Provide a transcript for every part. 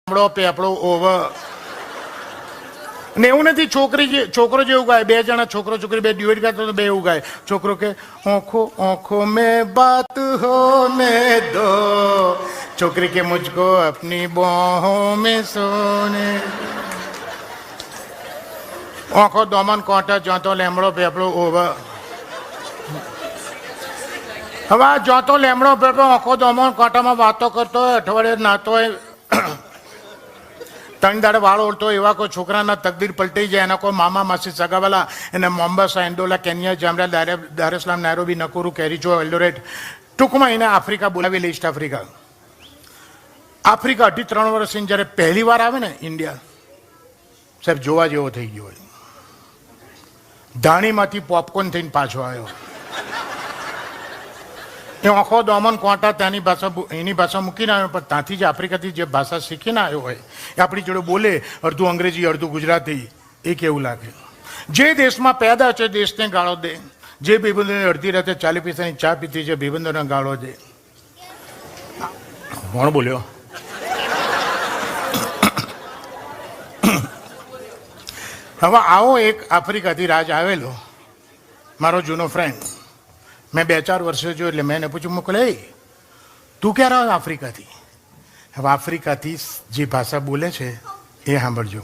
પેપડો over ને એવું નથી. છોકરો જેવું ગાય, બે જણા છોકરો છોકરી બે ડ્યુએટ ગાતા તો બે એવું ગાય. છોકરો કે આંખો આંખો મેં બાત હો મેં દો, છોકરી કે મુझको अपनी बाहों में सोने. આંખો દોમન કોટા જોતો લેમડો પેપડો ઓવર. હવે આ જોતો લેમડો પેપડો આંખો દોમન કોટામાં વાતો કરતો હોય, અઠવાડિયે નાતો હોય, ત્રણ દાડે વાળ ઓળતો એવા કોઈ છોકરાના તકદીર પલટી જાય. એના કોઈ મામા માસી સગાવાલા એને મોમ્બાસા, એન્ડોલા, કેન્યા, જામરા, દારેસલામ, નાયરોબી, નકુરુ, કેરીચો, એલ્ડોરેટ, ટૂંકમાં એને આફ્રિકા બોલાવી લે. ઈસ્ટ આફ્રિકા 3 વર્ષની જ્યારે પહેલી વાર આવે ને ઇન્ડિયા, સાહેબ જોવા જેવો થઈ ગયો હોય. ધાણીમાંથી પોપકોર્ન થઈને પાછો આવ્યો. એ આંખો દોમન કોટા ત્યાંની ભાષા, એની ભાષા મૂકીને આવ્યો, પણ ત્યાંથી જ આફ્રિકાથી જે ભાષા શીખીને આવ્યો હોય એ આપણી જોડે બોલે, અડધું અંગ્રેજી અડધું ગુજરાતી. એ કેવું લાગે? જે દેશમાં પેદા છે દેશને ગાળો દે. જે ભાઈબંધોને અડધી રાતે 40 પૈસાની ચા પીતી છે ભાઈબંધોને ગાળો દે. કોણ બોલ્યો? હવે આવો એક આફ્રિકાથી રાજ આવેલો, મારો જૂનો ફ્રેન્ડ. મેં 2-4 વર્ષે જોયું એટલે મેં એને પૂછ્યું, મોકલે તું ક્યારે આવ્યો આફ્રિકાથી? હવે આફ્રિકાથી જે ભાષા બોલે છે એ સાંભળજો.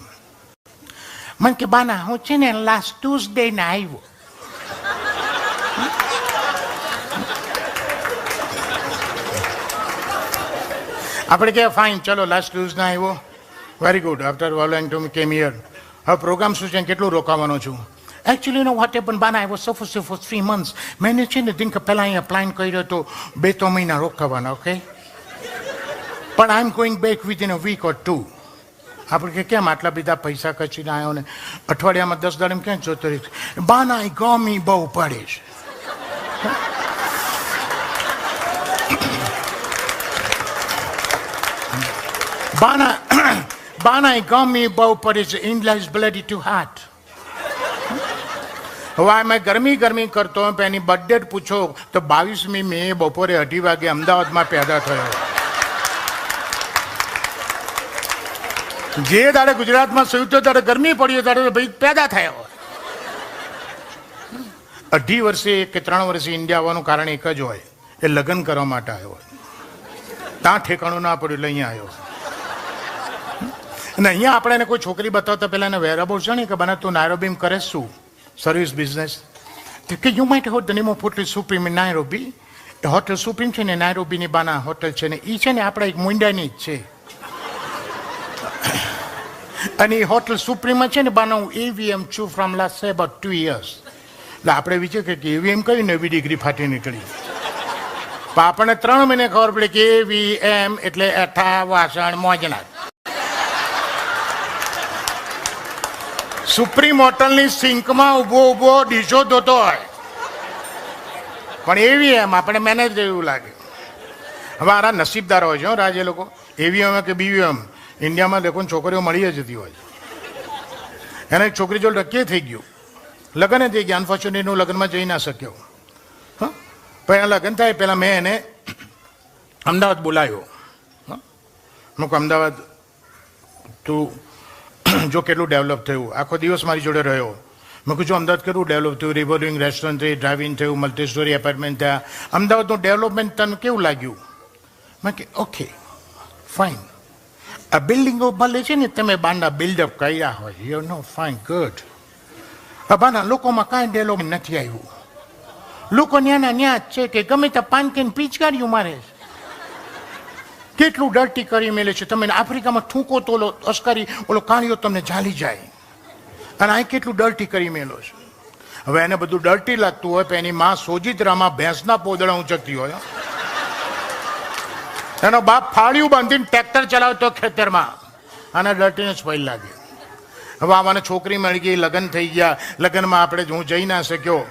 મને કે બાના હું છે ને લાસ્ટ ટ્યુઝડે ને આવ્યો. આપણે કે ફાઇન, ચલો લાસ્ટ ટ્યુઝડે આવ્યો, very good. After following to came here. હવે પ્રોગ્રામ શું છે, કેટલું રોકાવાનો છું? Actually, you know what happened, Bana? I was supposed to for 3 months. મેં છે ને દિન પહેલા અહીંયા પ્લાન કર્યો હતો 2-3 મહિના રોકાવાના, ઓકે? પણ I am going back within a week or 2. આપણે કે કેમ આટલા બધા પૈસા ખર્ચીને આવ્યો ને અઠવાડિયામાં 10 દાડે ક્યાં જોતો રહીશ? બાના ગમી બહુ પડે છે. બાના ગમી બહુ પડે છે. India is bloody two heart. હવે મેં ગરમી કરતો હોય, એની બર્થડે પૂછો તો 22મી મે બપોરે 2:30 વાગે અમદાવાદમાં પેદા થયો. જે દાડે ગુજરાતમાં સૌ ત્યારે ગરમી પડી ત્યારે ભાઈ પેદા થયો. 2.5 વર્ષે કે 3 વર્ષે ઇન્ડિયા આવવાનું કારણ એક જ હોય, એ લગ્ન કરવા માટે આવ્યો હોય. ત્યાં ઠેકાણું ના પડ્યું એટલે અહીંયા આવ્યો. અને અહીંયા આપણે એને કોઈ છોકરી બતાવતા પહેલા એને વેરાબો છે ને કે બને તું નાયરોબી કરે શું? Service business. કે you might have the name of hotel Supreme in Nairobi. એ હોટલ સુપ્રીમ છે ને નાયરોબીની બાના હોટલ છે ને એ છે ને આપણા એક મુંડાની જ છે. અને એ હોટલ સુપ્રીમમાં છે ને બાના હું એવીએમ છું ફ્રોમ લાસ્ટ અબાઉટ 2 years. એટલે આપણે વિચાર કે એવીએમ કઈ નવી ડિગ્રી ફાટી નીકળી. પણ આપણને 3 મહિને ખબર પડે કે એવીએમ એટલે એઠા વાસણ મોજના. સુપ્રીમ હોટલની સિંકમાં ઉભો ડીશો ધોતો હોય, પણ એવી એમ આપણે મેનેજ એવું લાગે. હવે આરા નસીબદાર હોય છે રાજ એ લોકો. એવીએમ કે બીવીએમ ઇન્ડિયામાં લોકોને છોકરીઓ મળી જતી હોય. એને એક છોકરી જોડે નક્કી થઈ ગયું, લગ્ન થઈ ગયા. અનફોર્ચ્યુનેટલી હું લગ્નમાં જઈ ના શક્યો. હા, પણ લગ્ન થાય પહેલાં મેં એને અમદાવાદ બોલાવ્યો. મેં કહું અમદાવાદ તું જો કેટલું ડેવલપ થયું. આખો દિવસ મારી જોડે રહ્યો. મેં કહ્યું અમદાવાદ કેટલું ડેવલપ થયું, રિવોલ્વિંગ રેસ્ટોરન્ટ થઈ, ડ્રાઇવિંગ થયું, મલ્ટી સ્ટોરી એપાર્ટમેન્ટ થયા. અમદાવાદનું ડેવલપમેન્ટ તને કેવું લાગ્યું? મેં કે ઓકે ફાઇન. આ બિલ્ડિંગો ભલે છે ને તમે બાંડા બિલ્ડઅપ કર્યા હોય, યુ નો ફાઇન ગુડ. બાના લોકોમાં કાંઈ ડેવલપમેન્ટ નથી આવ્યું. લોકો ન્યાના ન્યા જ છે કે ગમે ત્યાં પાનકેન પિચકારીઓ મારે છે. કેટલું ડર્ટી કરી મેલે છે. તમે આફ્રિકામાં થૂંકો તો ઓલો અસ્કારી ઓલો કાળીઓ તમને ઝાલી જાય. અને આ કેટલું ડર્ટી કરી મેલો છે. હવે એને બધું ડર્ટી લાગતું હોય, તો એની માં સોજિત્રામાં ભેંસના પોદળા ઊંચકતી હોય. એનો બાપ ફાળિયું બાંધીને ટ્રેક્ટર ચલાવતો ખેતરમાં. આને ડર્ટીને સ્મેલ લાગે. હવે આને છોકરી મળી ગઈ, લગ્ન થઈ ગયા. લગ્નમાં આપણે હું જઈ ના શક્યો.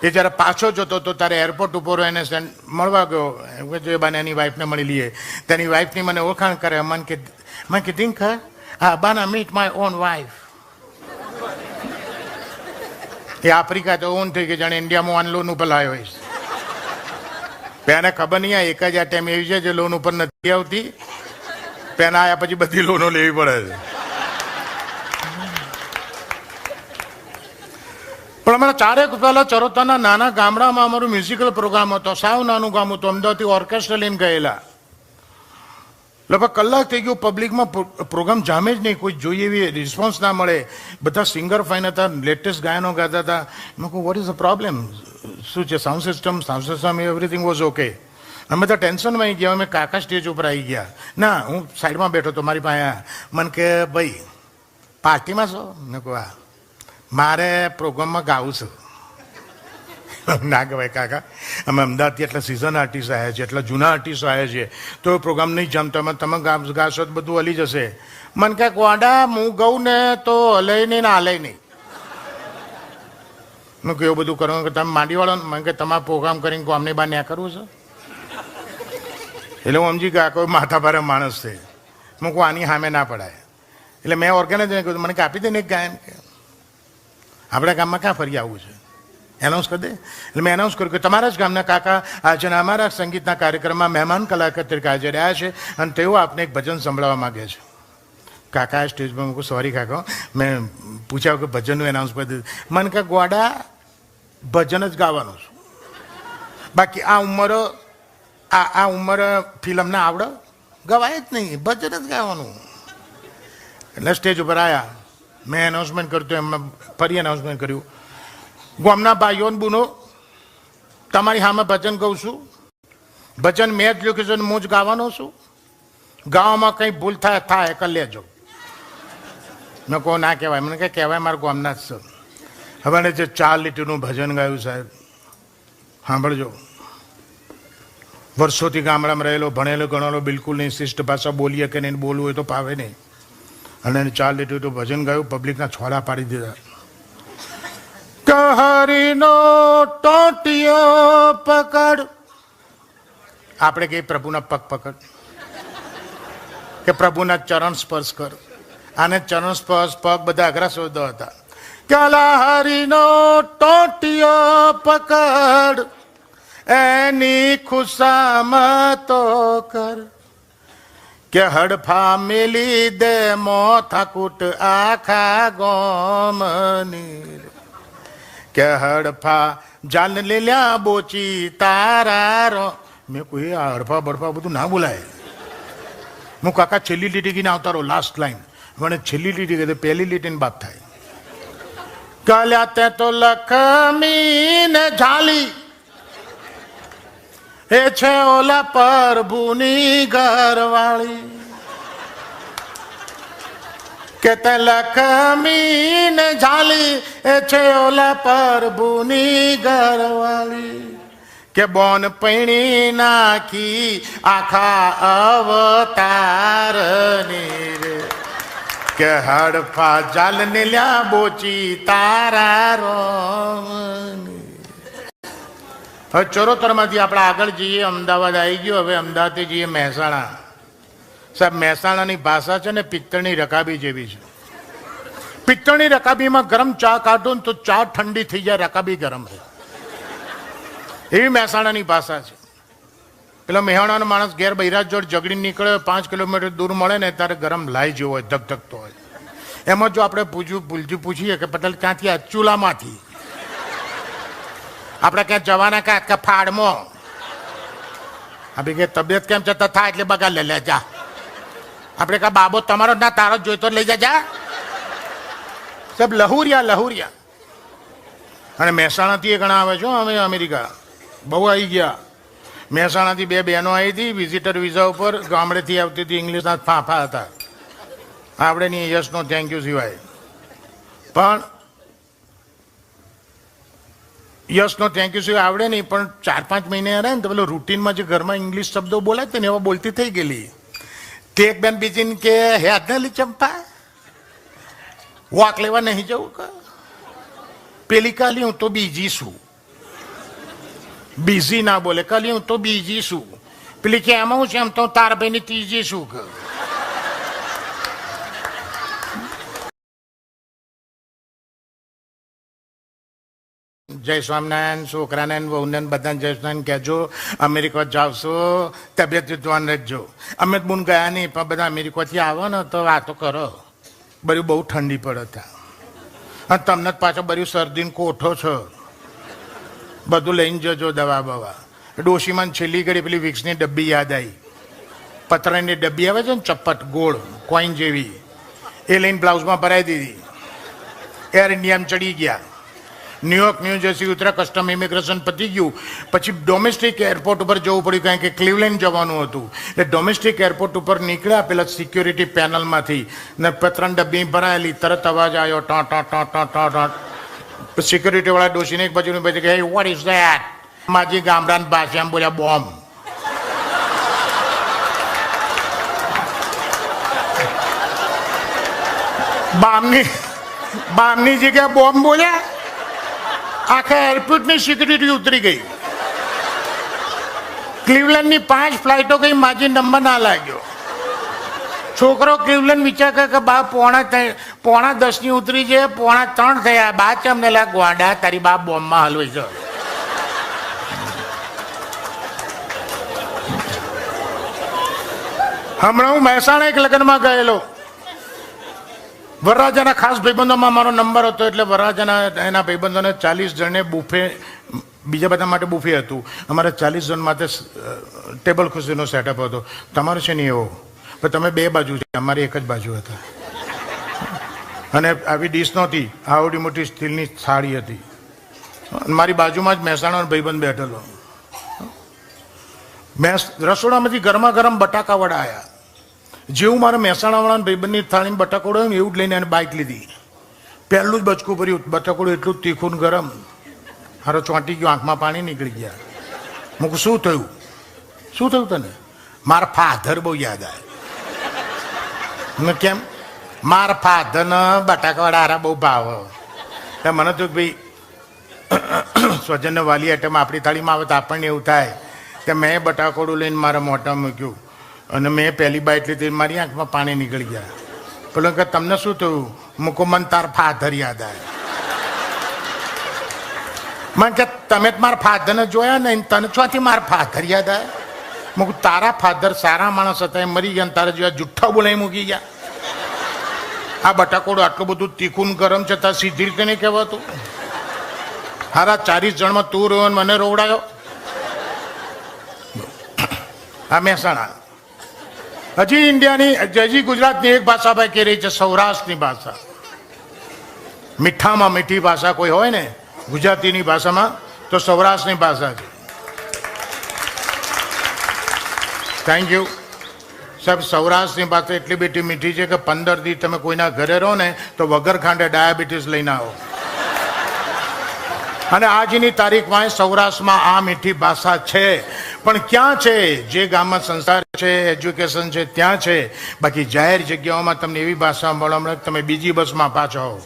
એ જ્યારે પાછો જતો તો તારે એરપોર્ટ ઉપર એને મળવા ગયો. જે બાને એની વાઈફને મળી લઈએ. તેની વાઈફની મને ઓળખાણ કરે. મને કે દિંક હા બાના મીટ માય ઓન વાઈફ. એ આફ્રિકા તો ઓન થઈ ગઈ, જાણે ઇન્ડિયામાં ઓન લોન ઉપર લાવ્યો હોય. એને ખબર નહીં, એક જ આ ટાઈમ એવી છે જે લોન ઉપર નથી આવતી. પેન આવ્યા પછી બધી લોનો લેવી પડે છે. પણ અમારા 4 એક પહેલા ચરોતરના નાના ગામડામાં અમારું મ્યુઝિકલ પ્રોગ્રામ હતો. સાવ નાનું ગામ હતું. અમદાવાદથી ઓર્કેસ્ટ્રા લઈને ગયેલા. લગભગ કલાક થઈ ગયું. પબ્લિકમાં પ્રોગ્રામ જામે જ નહીં. કોઈ જોઈએ એવી રિસ્પોન્સ ના મળે. બધા સિંગર ફાઇન હતા. લેટેસ્ટ ગાયનો ગાતા હતા. મેં કહું વોટ ઇઝ ધ પ્રોબ્લેમ? શું છે? Sound system everything was okay. અમે બધા ટેન્શનમાં આવી ગયા. અમે કાકા સ્ટેજ ઉપર આવી ગયા. ના, હું સાઈડમાં બેઠો હતો. મારી પાસે મને કે ભાઈ પાર્ટીમાં છો? મેં કહું હા, મારે પ્રોગ્રામમાં ગાવું છું. ના કહેવાય કાકા, અમે અમદાવાદથી એટલા સિઝન આર્ટિસ્ટ આવ્યા છે, એટલા જૂના આર્ટિસ્ટ આવ્યા છે, તો એ પ્રોગ્રામ નહીં જમતો. તમે ગાશો તો બધું હલી જશે. મને કહે ગોડા હું ગઉં ને તો હલે નહીં ને હાલે નહીં. મેં કહ્યું એવું બધું કરવાનું કે તમે માંડીવાળો? મને કે તમારે પ્રોગ્રામ કરીને ગામની બહાર ન્યા કરવું છે? એટલે હું સમજી ગયા કોઈ માથા ભારે માણસ છે. હું કહું આની સામે ના પડાય. એટલે મેં ઓર્ગેનાઇઝરને કહ્યું મને કાપી દે ને એક ગાયન. કે આપણા ગામમાં ક્યાં ફરી આવવું છે? એનાઉન્સ કરી દે. એટલે મેં એનાઉન્સ કર્યું કે તમારા જ ગામના કાકા આજે અમારા સંગીતના કાર્યક્રમમાં મહેમાન કલાકાર તરીકે હાજર રહ્યા છે અને તેઓ આપને એક ભજન સંભળાવવા માગે છે. કાકા સ્ટેજ પર મૂકું સોરી કાકા, મેં પૂછ્યું કે ભજનનું એનાઉન્સ કરી દીધું. મને કે ગોડા ભજન જ ગાવાનું છું, બાકી આ ઉંમર ફિલ્મને આવડે ગવાય જ નહીં, ભજન જ ગાવાનું. એટલે સ્ટેજ ઉપર આવ્યા. મેં એનાઉન્સમેન્ટ કર્યું. એમાં ફરી એનાઉન્સમેન્ટ કર્યું. ગામના ભાઈઓ ને બુનો, તમારી સામે ભજન ગાઉં છું. ભજન મેં જ લખ્યું છે, હું જ ગાવાનો છું. ગાવામાં કંઈ ભૂલ થાય કરી લેજો. મેં કહું ના કહેવાય. મને કંઈ કહેવાય, મારા ગામના જ છે. હવે જે 4 લીટીનું ભજન ગાયું સાહેબ, સાંભળજો. વર્ષોથી ગામડામાં રહેલો, ભણેલો ગણેલો, બિલકુલ નહીં. શિષ્ટ ભાષા બોલીએ કે નહીં, બોલવું હોય તો ફાવે નહીં. અને 4 લીટીનું ભજન ગાયું. પબ્લિકના છોડા પાડી દીધા. હરીનો ટોટિયો પકડ. આપણે કહીએ પ્રભુના પગ પકડ, કે પ્રભુના ચરણ સ્પર્શ કર. આને ચરણ સ્પર્શ પગ બધા અઘરા શબ્દો હતા. કાલા હરીનો ટોટિયો પકડ, એની ખુશામતો કર. કે હડફા મેલી દે મોથાકૂટ આખા ગોમની. કે હડફા જાલ લેલ્યા બોચી તારા રો. મેં કોઈ આ હડફા બડફા બધું ના બોલાય. હું કાકા છેલ્લી લીટી કીને આવતા રહો. લાસ્ટ લાઈન મને છેલ્લી લીટી કહે, પહેલી લીટીને બાપ થાય. કાલ્યા તે તો લખમી ને ઝાલી, એ છે ઓલા પ્રભુની ઘરવાળી. કે તે લખમી ને ઝાલી, એ છે ઓલા પ્રભુની ઘરવાળી. કે બોન પૈણી નાખી આખા અવતારની રે. કે હડફા જાલ ને લ્યા બોચી તારા રોમની. હવે ચરોતરમાંથી આપણે આગળ જઈએ. અમદાવાદ આવી ગયો. હવે અમદાવાદથી જઈએ મહેસાણા. સાહેબ મહેસાણાની ભાષા છે ને પિત્તળની રકાબી જેવી છે. પિત્તળની રકાબીમાં ગરમ ચા કાઢો ને તો ચા ઠંડી થઈ જાય, રકાબી ગરમ રહે. એવી મહેસાણાની ભાષા છે. પેલો મહેસાણાનો માણસ ઘેર બૈરાજ જોડ ઝઘડી નીકળે, 5 કિલોમીટર દૂર મળે ને ત્યારે ગરમ લાઈ જેવો હોય, ધગધગતો હોય. એમાં જો આપણે પૂછીએ કે પટેલ ક્યાંથી? આ ચૂલામાંથી. આપણે ક્યાં જવાના કે ફાડમાં. આપણે કે તબિયત કેમ છે? થાય એટલે બગા લે જા. આપણે કા બાબો તમારો ના તારો જોઈતો લઈ જા. સાહેબ લહુરિયા. અને મહેસાણાથી એ ઘણા આવે છે. અમે અમેરિકા બહુ આવી ગયા. મહેસાણાથી 2 બહેનો આવી હતી વિઝિટર વિઝા ઉપર. ગામડેથી આવતી હતી. ઇંગ્લિશના ફાંફા હતા. આપણે નહીં યસનો થેન્ક યુ સિવાય. પણ યસનો થેન્ક યુ સિવાય આવડે નહીં. પણ 4-5 મહિને રહે ને તો પેલો રૂટીનમાં જે ઘરમાં ઇંગ્લિશ શબ્દો બોલાય ને એવા બોલતી થઈ ગયેલી. તે એક બેન બીજીને કે હે આજના ચંપા વોક લેવા નહીં જવું કે? પેલી કાલી હું તો બીજી છું. બીજી ના બોલે. કાલી હું તો બીજી છું. પેલી કે એમાં હું છે? એમ તો તાર ભાઈની ત્રીજી છું કે. જય સ્વામિનારાયણ, છોકરાને વહુને બધાને જય સ્વામિનારાયણ કહેજો. અમેરિકા જાવશો, તબિયત ધ્યાન રાખજો. અમે બુન ગયા નહીં, પણ બધા અમેરિકાથી આવો ને તો વાતો કરો. બધું બહુ ઠંડી પડે ત્યાં, અને તમને પાછો બધું શરદીને કોઠો છો. બધું લઈને જજો, દવા બવા. ડોશીમાં છેલ્લી ઘડી પેલી વિક્સની ડબ્બી યાદ આવી. પતરાની ડબ્બી આવે છે ને, ચપ્પટ ગોળ કોઈન જેવી, એ લઈને બ્લાઉઝમાં ભરાઈ દીધી. એર ઇન્ડિયામાં ચડી ગયા. ન્યુયોર્ક ન્યૂ જર્સી ઉતર્યા, કસ્ટમ ઇમિગ્રેશન પતી ગયું. પછી ડોમેસ્ટિક એરપોર્ટ ઉપર જવું પડ્યું, કારણ કે ક્લિવલેન્ડ જવાનું હતું. એટલે ડોમેસ્ટિક એરપોર્ટ ઉપર નીકળ્યા પેલા સિક્યોરિટી પેનલમાંથી ને પતરાની ડબ્બી ભરાયેલી. તરત અવાજ આવ્યો, ટ ટ ટ ટ ટ. સિક્યોરિટી વાળા ડોસીને એક બાજુની બાજુ કે વોટ ઇઝ ધેટ? માજી ગામડાની ભાષામાં બોલ્યા, બોમ્બ. બામની જગ્યાએ બોમ્બ બોલ્યા. આખા એરપોર્ટની સિક્યુરિટી ઉતરી ગઈ. ક્લિવલેન્ડની 5 ફ્લાઇટો ગઈ, માજી નંબર ના લાગ્યો. છોકરો ક્લિવલેન્ડ વિચાર કરે કે બા પોણા 10ની ઉતરી છે, પોણા 3 થયા. બા ચમને લાગ ગોડા, તારી બા બોમ્બમાં હલવાઈ છે. હમણાં હું મહેસાણા એક લગ્નમાં ગયેલો. વરરાજાના ખાસ ભાઈબંધોમાં મારો નંબર હતો, એટલે વરરાજાના એના ભાઈબંધોને 40 જણને બુફે, બીજા બધા માટે બુફે હતું. અમારે 40 જણ માટે ટેબલ ખુરશીનો સેટઅપ હતો. તમારો છે નહીં એવો, પણ તમે 2 બાજુ છે, અમારી એક જ બાજુ હતા. અને આવી ડીશ નહોતી, આવડી મોટી સ્ટીલની થાળી હતી. મારી બાજુમાં જ મહેસાણાનો ભાઈબંધ બેઠેલો. રસોડામાંથી ગરમા ગરમ બટાકા વડા આવ્યા. જેવું મારા મહેસાણાવાળા ભાઈબંધની થાળીમાં બટાકોડો હોય ને એવું જ લઈને એને બાઇક લીધી. પહેલું જ બચકું ભર્યું, બટાકોડું એટલું જ તીખું ગરમ. હારો ચોંટી ગયો, આંખમાં પાણી નીકળી ગયા. હું શું થયું? શું થયું તને? મારા ફાધર બહુ યાદ આવે. મેં કેમ? મારા ફાધરને બટાકાવાળા હારા બહુ ભાવ. મને તો ભાઈ સ્વજનને વાલી આઈટમ આપણી થાળીમાં આવે તો આપણને એવું થાય કે મેં બટાકોડું લઈને મારા મોઢા મૂક્યું અને મેં પહેલી બાઈટ લીધી, મારી આંખમાં પાણી નીકળી ગયા. પેલો કે તમને શું થયું? મૂકો, મને તાર ફાધર યાદ આવે. મને કે તમે મારા ફાધરને જોયા ને, તને ચોથી મારા ફાધર યાદ આવે? મૂકું, તારા ફાધર સારા માણસ હતા, એ મરી ગયા, તારા જેવા જુઠ્ઠા બોલાઈ મૂકી ગયા. આ બટાકોડું આટલું બધું તીખું ગરમ છે, તાર સીધી રીતે નહીં કહેવાતું? હારા 40 જણમાં તું રહ્યો મને રોવડાયો. આ મહેસાણા. હજી ઇન્ડિયાની, હજી ગુજરાતની એક ભાષા ભાઈ કહી રહી છે, સૌરાષ્ટ્રની ભાષા. મીઠામાં મીઠી ભાષા કોઈ હોય ને ગુજરાતીની ભાષામાં તો સૌરાષ્ટ્રની ભાષા છે. થેન્ક યુ સાહેબ. સૌરાષ્ટ્રની ભાષા એટલી બેટી મીઠી છે કે 15 દી તમે કોઈના ઘરે રહો ને તો વગર ખાંડે ડાયાબિટીસ લઈને આવો. અને આજની તારીખમાં સૌરાષ્ટ્રમાં આ મીઠી ભાષા છે, પણ ક્યાં છે? જે ગામમાં સંસ્કાર છે, એજ્યુકેશન છે, ત્યાં છે. બાકી જાહેર જગ્યાઓમાં તમને એવી ભાષા મળે તમે બીજી બસમાં પાછા હો.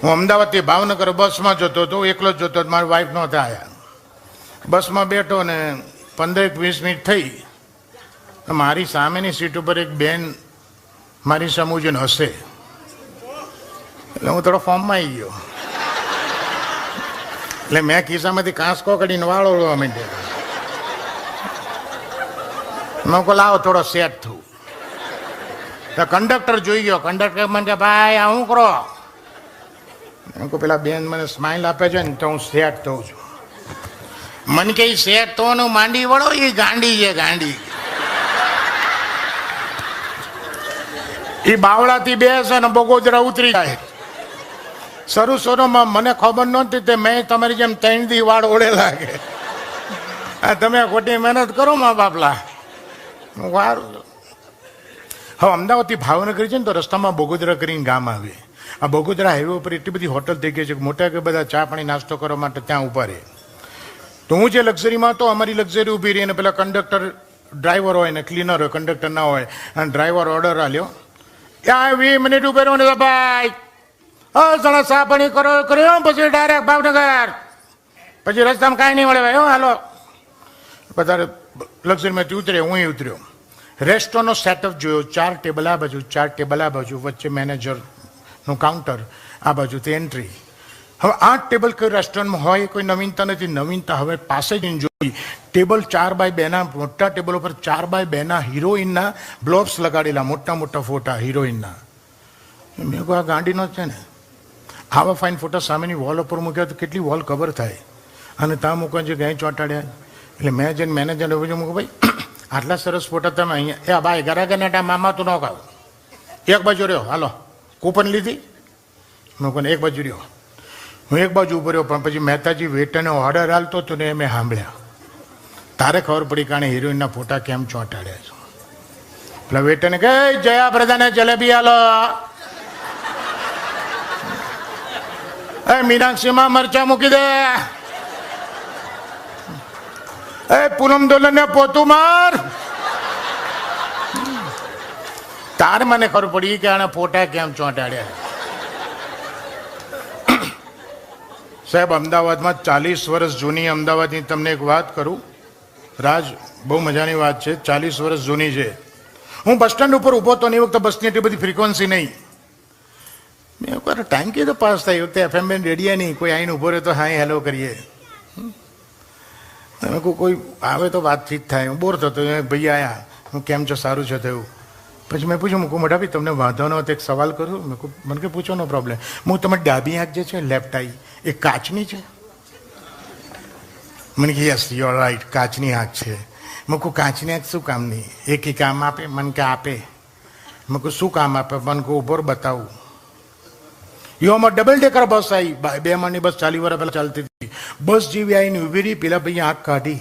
હું અમદાવાદથી ભાવનગર બસમાં જતો હતો, એકલો જ જતો હતો, મારી વાઈફ નહોતા આવ્યા. બસમાં બેઠો ને 15-20 મિનિટ થઈ, મારી સામેની સીટ ઉપર એક બેન મારી સામે જોઈને હસે. એટલે હું થોડો ફોર્મમાં આવી ગયો. એટલે મેં ખિસ્સામાંથી કાંસકો કાઢીને વાળો ઓળવા માંડ્યો. મેં કહું લાવો થોડો સેટ થયું. તો કંડક્ટર જોઈ ગયો. કંડક્ટર મને કે ભાઈ આ શું કરો? મેં કહું પેલા બેન મને સ્માઇલ આપે છે ને તો હું સેટ થઉં છું. મને કે સેટ થવાનું માંડી વળો, એ ગાંડી છે ગાંડી. એ બાવળાથી બેસે ને બગોદરા ઉતરી જાય. શરૂમાં મને ખબર નહોતી તે મેં તમારી જેમ 3 દી વાળ ઓળે લાગે. તમે ખોટી મહેનત કરો મા બાપલા. વારું. હવે અમદાવાદથી ભાવનગર છે ને તો રસ્તામાં બગોદરા કરીને ગામ આવે. આ બગોદરા હાઈવે ઉપર એટલી બધી હોટલ થઈ ગઈ છે કે મોટા કે બધા ચા પાણી નાસ્તો કરવા માટે ત્યાં ઉભા રહે. તો હું જે લક્ઝરીમાં હતો, અમારી લક્ઝરી ઊભી રહી, અને પેલા કંડક્ટર ડ્રાઈવર હોય ને ક્લીનર હોય, કંડક્ટર ના હોય, અને ડ્રાઈવર ઓર્ડર આલ્યો, ત્યાં 20 મિનિટ ઉભે રહ્યો ને ભાઈ સણા ચા પાણી કર્યો પછી ડાયરેક્ટ ભાવનગર. પછી રસ્તામાં કાંઈ નહીં મળે ભાઈ. હાલો બધા લક્ઝરીમાંથી ઉતરે, હું ઉતર્યો. રેસ્ટોરન્ટનો સેટઅપ જોયો. 4 ટેબલ આ બાજુ, 4 ટેબલ આ બાજુ, વચ્ચે મેનેજરનું કાઉન્ટર, આ બાજુથી એન્ટ્રી. હવે 8 ટેબલ કઈ રેસ્ટોરન્ટમાં હોય કોઈ નવીનતા નથી. નવીનતા હવે પાસે જઈને જોઈ, ટેબલ 4x2 મોટા ટેબલ ઉપર 4x2 હિરોઈનના બ્લોબ્સ લગાડેલા, મોટા મોટા ફોટા હિરોઈનના. મેં કહું આ ગાંડીનો જ છે ને, આવા ફાઇન ફોટા સામેની વોલ ઉપર મૂક્યા તો કેટલી વોલ કવર થાય, અને ત્યાં મૂકવા જે ગાય ચોંટાડ્યા. એટલે મેં જઈને મેનેજરને પૂછ્યું, મૂકું ભાઈ આટલા સરસ ફોટા તમે અહીંયા, એ ભાઈ ગરાગનેટા મામા તું ન ખાવ, એક બાજુ રહ્યો, હાલો કૂપન લીધી, મેં કોને એક બાજુ રહ્યો. હું એક બાજુ ઉભો રહ્યો, પણ પછી મહેતાજી વેટરને ઓર્ડર હાલતો હતો ને મેં સાંભળ્યા. તારે ખબર પડી કારણે હિરોઈનના ફોટા કેમ ચોંટાડ્યા છે. પેલા વેટરને કહે જયા પ્રધાને જલેબી હાલો, એ મીનાક્ષીમાં મરચા મૂકી દે, એ પૂનમ દોલને પોતું માર. તારે મને ખબર પડી કે આને ફોટા કેમ ચોંટાડ્યા. સાહેબ, અમદાવાદમાં 40 વર્ષ જૂની અમદાવાદની તમને એક વાત કરું રાજ, બહુ મજાની વાત છે. 40 વર્ષ જૂની છે. હું બસ સ્ટેન્ડ ઉપર ઊભો હતો ને એ વખતે બસની એટલી બધી ફ્રીક્વન્સી નહીં. મેં એકવાર ટાઈમ કીધો પાસ થાય એ વખતે FM બેન રેડિયા નહીં, કોઈ આવીને ઊભો રહે તો હા હેલો કરીએ. તમે કોઈ આવે તો વાતચીત થાય. હું બોર થતો, ભાઈ આવ્યા, હું કેમ છો, સારું છે થયું. પછી મેં પૂછ્યું, મૂકું મોટા ભાઈ તમને વાંધો ન હતો એક સવાલ કરું. મેં કહું મને કે પૂછો, નો પ્રોબ્લેમ. હું તમારી ડાબી આંખ જે છે લેફ્ટ આઈ એ કાચની છે? મને કે યસ યુ આર રાઈટ, કાચની આંખ છે. મેં કહું કાચની આંખ શું કામની? એક કામ આપે? મને કે આપે. મેં કહું શું કામ આપે? મને કહું ઉભો બતાવું. યોમાં ડબલ ડેકર બસ આવી, 2 માળની બસ 40 વર્ષ પહેલાં ચાલતી હતી. બસ જેવી આવીને ઉભી રહી, પેલા ભાઈ આંખ કાઢી,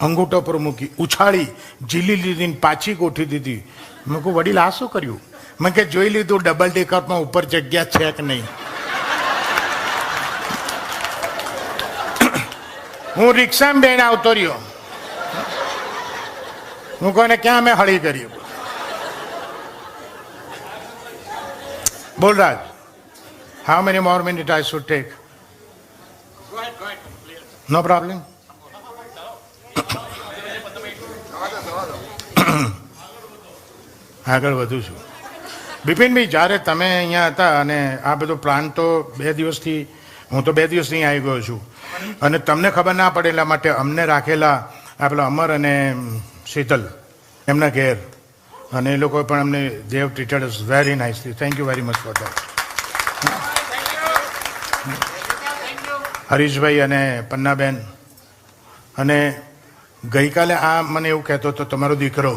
અંગૂઠા પર મૂકી, ઉછાળી, ઝીલી લીધી, પાછી ગોઠવી દીધી. મેં કહું વડીલ આ શું કર્યું? મેં કે જોઈ લીધું ડબલ ડેકરમાં ઉપર જગ્યા છે કે નહીં. હું રિક્ષામાં બેન આવતો રહ્યો, હું કોને ક્યાં મેં હળી કરી. બોલ રાજ, how many more minutes I should take? Go ahead. No problem. આગળ વધુ છું. બિપિનભાઈ, જ્યારે તમે અહીંયા હતા અને આ બધો પ્લાન તો 2 દિવસથી, હું તો 2 દિવસથી આવી ગયો છું, અને તમને ખબર ના પડે એટલા માટે અમને રાખેલા આ પેલા અમર અને શીતલ એમના ઘેર, અને એ લોકો પણ અમને they have treated us very nicely. Thank you very much for that. Harishbhai અને પન્નાબેન, અને ગઈકાલે આ મને એવું કહેતો હતો તમારો દીકરો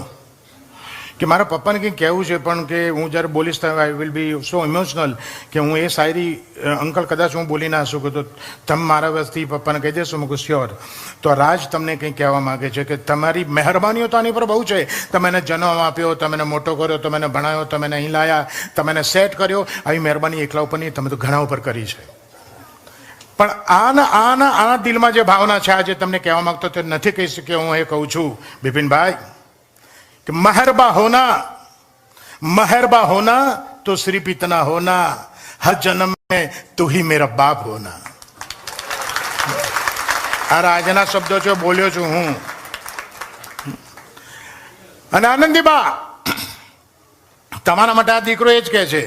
કે મારા પપ્પાને કંઈક કહેવું છે, પણ કે હું જ્યારે બોલીશ તો I will be so emotional કે હું એ શાયરી અંકલ કદાચ હું બોલી ના શકું, તો તમે મારા વસ્તી પપ્પાને કહી દેશો? મેં કહું શ્યોર. તો રાજ તમને કંઈક કહેવા માગે છે કે તમારી મહેરબાનીઓ તો આની પર બહુ છે. તમે એને જન્મ આપ્યો, તમે એને મોટો કર્યો, તમે એને ભણાવ્યો, તમે એને અહીં લાયા, તમે એને સેટ કર્યો. આવી મહેરબાની એકલા ઉપર નહીં, તમે તો ઘણા ઉપર કરી છે. પણ આના દિલમાં જે ભાવના છે આજે તમને કહેવા માંગતો તે નથી કહી શક્યો. હું એ કહું છું બિપિનભાઈ कि मेहरबा होना तो सिर्फ इतना होना, हर जन्म में तू ही मेरा बाप होना. આ રાજના શબ્દો છે, બોલ્યો છું હું. અને આનંદીબા, તમારા માટે આ દીકરો એ જ કહે છે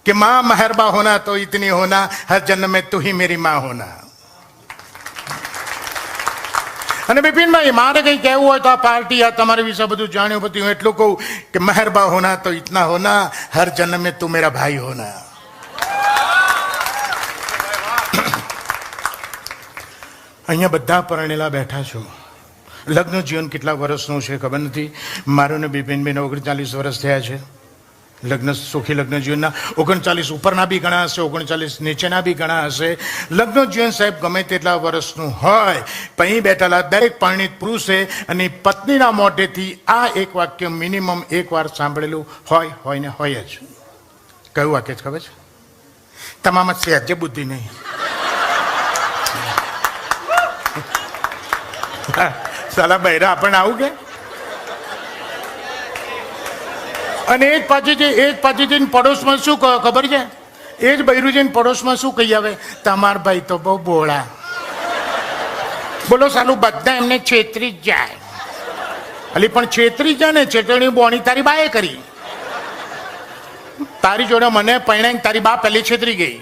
કે માँ मेहरबा होना तो इतनी होना, हर जन्म में तू ही मेरी माँ होना. અને બિપિનભાઈ, મારે કંઈ કહેવું હોય તો આ પાર્ટી, આ તમારી વિશે બધું જાણ્યું પછી હું એટલું કહું કે મહેરબા હોના તો ઇતના હોના, હર જન્મ में તું મેરા ભાઈ હોના. અહીંયા બધા પરણેલા બેઠા છો. લગ્ન જીવન કેટલા વર્ષનું છે ખબર નથી. મારું ને બિપિનભાઈને 39 વર્ષ થયા છે. લગ્ન, સુખી લગ્ન જીવનના 39 ઉપરના બી ઘણા હશે, 39 નીચેના બી ઘણા હશે. લગ્ન જીવન સાહેબ ગમે તેટલા વર્ષનું હોય, અહીં બેઠેલા દરેક પરિણીત પુરુષે અને પત્નીના મોઢેથી આ એક વાક્ય મિનિમમ એક વાર સાંભળેલું હોય ને હોય જ. કયું વાક્ય છે ખબર છે? તમામ સહેજે બુદ્ધિ નહીં. સાલા બૈરા આપણને આવું કે? અને એ જ પાછી જઈને પડોશમાં શું કહે ખબર છે? એ જ બૈરું જઈને પડોશમાં શું કહી આવે? તમાર ભાઈ તો બહુ બોળા. બોલો સાલું, બધા એમને છેતરી જ જાય. અલી પણ છેતરી જાય ને, છેતરણી બોણી તારી બાએ કરી. તારી જોડે મને પરણાઈને તારી બા પહેલી છેતરી ગઈ.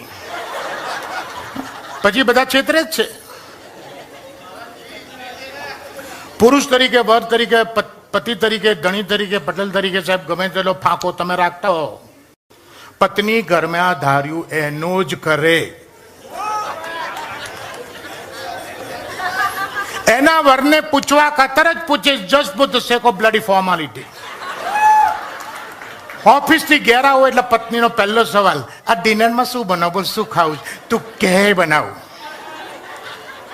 પછી બધા છેતરે જ છે. પુરુષ તરીકે, વર તરીકે, પતિ તરીકે, ધણી તરીકે, પટેલ તરીકે, સાહેબ ગમે તેટલો ફાંકો તમે રાખતા હો, પત્ની ઘરમાં ધાર્યું એનો જ કરે. એના વરને પૂછવા ખાતર જ પૂછે, just for the sake of bloody formality. ઓફિસથી ઘેર આવો એટલે પત્નીનો પહેલો સવાલ, આ ડિનરમાં શું બનાવો, શું ખાવું, તું કે બનાવું.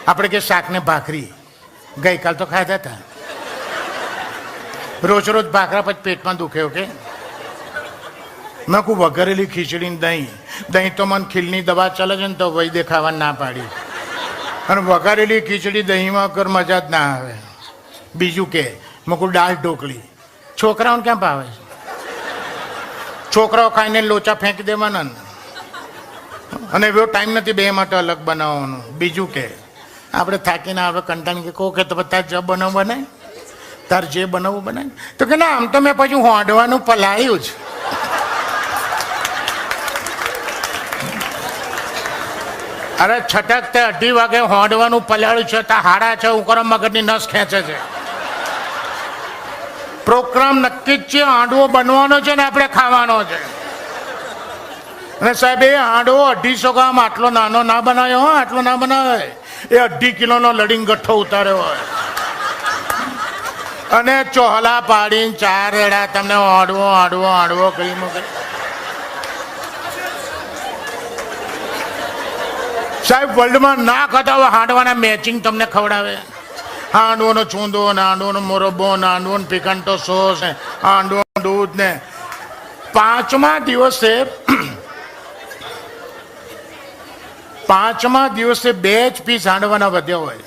આપણે કે શાક ને ભાખરી, ગઈકાલ તો ખાધા હતા. રોજ રોજ ભાખરા પછી પેટમાં દુખે. ઓકે, મેં કહું વઘારેલી ખીચડી દહીં, દહીં તો મને ખીલની દવા ચાલે છે ને તો વૈદ્ય ખાવા ના પાડી. અને વઘારેલી ખીચડી દહીંમાં કર મજા જ ના આવે. બીજું કે મેં કહું દાળ ઢોકળી, છોકરાઓને ક્યાં ભાવે છે? છોકરાઓ ખાઈને લોચા ફેંકી દેવાના ને. અને એવો ટાઈમ નથી બે માટે અલગ બનાવવાનો. બીજું કે આપણે થાકીને આપણે કંટાળી કે કહો કે તો તાર જે બનાવવું બનાય, તાર જે બનાવવું બનાય. તો કે ના, આમ તો મેં પછી હોંડવાનું પલાળ્યું જ. અરે છટક તે 2:30 વાગે હોંડવાનું પલાળ્યું છે, તા હાડા છે, ઉકરા મગજની નસ ખેંચે છે. પ્રોગ્રામ નક્કી જ છે, હાંડવો બનવાનો છે ને આપણે ખાવાનો છે. અને સાહેબ એ હાંડવો 250 ગ્રામ આટલો નાનો ના બનાવ્યો હોય, આટલો ના બનાવે. એ 2.5 કિલોનો લડીંગ ગઠ્ઠો ઉતાર્યો હોય અને ચોહલા પાડીને 4 રેડા તમને હાંડવો હાંડવો હાંડવો કરી મૂકે. સાહેબ વર્લ્ડમાં ના ખાતા હોય હાંડવાના મેચિંગ તમને ખવડાવે. હાંડવોનો ચૂંદો ને હાંડવોનો મોરબ્બો ને હાંડવોનો પિકન્ટો સોસ ને હાંડવોનું દૂધ ને. 5મા દિવસે 2 જ પીસ હાંડવાના વધ્યા હોય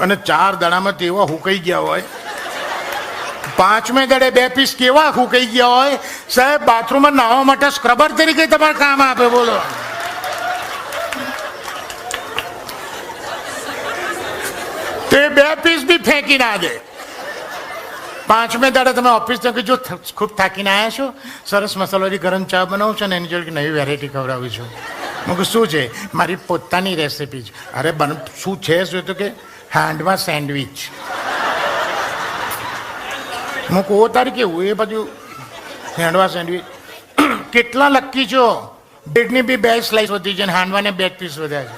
અને 4 દાડામાં તેવા હુકાઈ ગયા હોય. 5મે દાડે 2 પીસ કેવા હુકાઈ ગયા હોય સાહેબ, બાથરૂમમાં નાહવા માટે સ્ક્રબર તરીકે તમારે કામ આપે. બોલો, તે 2 પીસ બી ફેંકી ના દે. 5મે દાડે તમે ઓફિસ કે જો ખૂબ થાકીને આવ્યા છો, સરસ મસાલાવાળી ગરમ ચા બનાવું છું ને એની જોડે નવી વેરાયટી ખવડાવું છું. હું શું છે? મારી પોતાની રેસીપી છે. અરે શું છે? શું તો કે હાંડવા સેન્ડવિચ. હું કહું તારી કેવું એ બધું હાંડવા સેન્ડવિચ. કેટલા લક્કી છો? બ્રેડની બી 2 સ્લાઇસ વધી છે, હાંડવાને 2 પીસ વધ્યા છે.